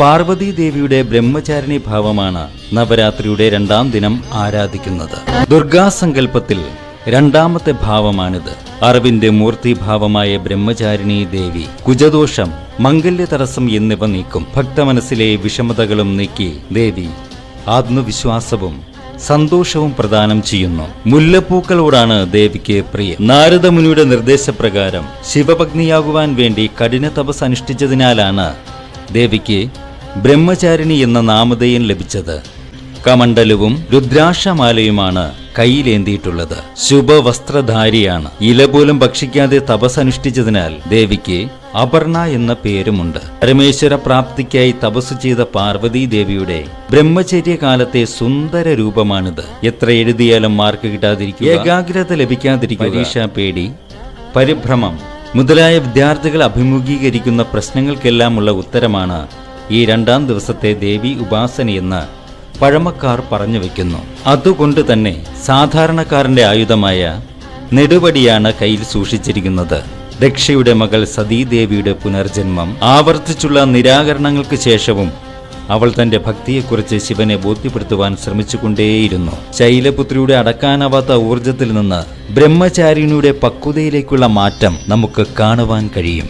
പാർവതി ദേവിയുടെ ബ്രഹ്മചാരിണി ഭാവമാണ് നവരാത്രിയുടെ 2ാം ദിനം ആരാധിക്കുന്നത്. ദുർഗാസങ്കല്പത്തിൽ 2ാമത്തെ ഭാവമാണിത്. അറിവിന്റെ മൂർത്തിഭാവമായ ബ്രഹ്മചാരിണി ദേവി കുജദോഷം, മംഗല്യ തടസ്സം എന്നിവ നീക്കും. ഭക്തമനസ്സിലെ വിഷമതകളും നീക്കി ദേവി ആത്മവിശ്വാസവും സന്തോഷവും പ്രദാനം ചെയ്യുന്നു. മുല്ലപ്പൂക്കളോടാണ് ദേവിക്ക് പ്രിയം. നാരദമുനിയുടെ നിർദ്ദേശപ്രകാരം ശിവഭഗ്നിയാകുവാൻ വേണ്ടി കഠിന തപസ് അനുഷ്ഠിച്ചതിനാലാണ് ദേവിക്ക് ബ്രഹ്മചാരിണി എന്ന നാമധേയം ലഭിച്ചത്. കമണ്ഡലവും രുദ്രാക്ഷമാലയുമാണ് കയ്യിലേന്തിയിട്ടുള്ളത്. ശുഭവസ്ത്രധാരിയാണ്. ഇല പോലും ഭക്ഷിക്കാതെ തപസ് അനുഷ്ഠിച്ചതിനാൽ ദേവിക്ക് അപർണ എന്ന പേരുമുണ്ട്. പരമേശ്വര പ്രാപ്തിക്കായി തപസ് ചെയ്ത പാർവതി ദേവിയുടെ ബ്രഹ്മചര്യകാലത്തെ സുന്ദര രൂപമാണിത്. എത്ര എഴുതിയാലും മാർക്ക് കിട്ടാതിരിക്കുക, ഏകാഗ്രത ലഭിക്കാതിരിക്കുക, പരീക്ഷാ പേടി, പരിഭ്രമം മുതലായ വിദ്യാർത്ഥികൾ അഭിമുഖീകരിക്കുന്ന പ്രശ്നങ്ങൾക്കെല്ലാമുള്ള ഉത്തരമാണ് ഈ 2ാം ദിവസത്തെ ദേവി ഉപാസനയെന്ന് പഴമക്കാർ പറഞ്ഞു വയ്ക്കുന്നു. അതുകൊണ്ട് തന്നെ സാധാരണക്കാരന്റെ ആയുധമായ നെടുവടിയാണ് കയ്യിൽ സൂക്ഷിച്ചിരിക്കുന്നത്. ദക്ഷയുടെ മകൾ സതീദേവിയുടെ പുനർജന്മം ആവർത്തിച്ചുള്ള നിരാകരണങ്ങൾക്ക് ശേഷവും അവൾ തന്റെ ഭക്തിയെക്കുറിച്ച് ശിവനെ ബോധ്യപ്പെടുത്തുവാൻ ശ്രമിച്ചുകൊണ്ടേയിരുന്നു. ശൈലപുത്രിയുടെ അടക്കാനാവാത്ത ഊർജത്തിൽ നിന്ന് ബ്രഹ്മചാരിണിയുടെ പക്വതയിലേക്കുള്ള മാറ്റം നമുക്ക് കാണുവാൻ കഴിയും.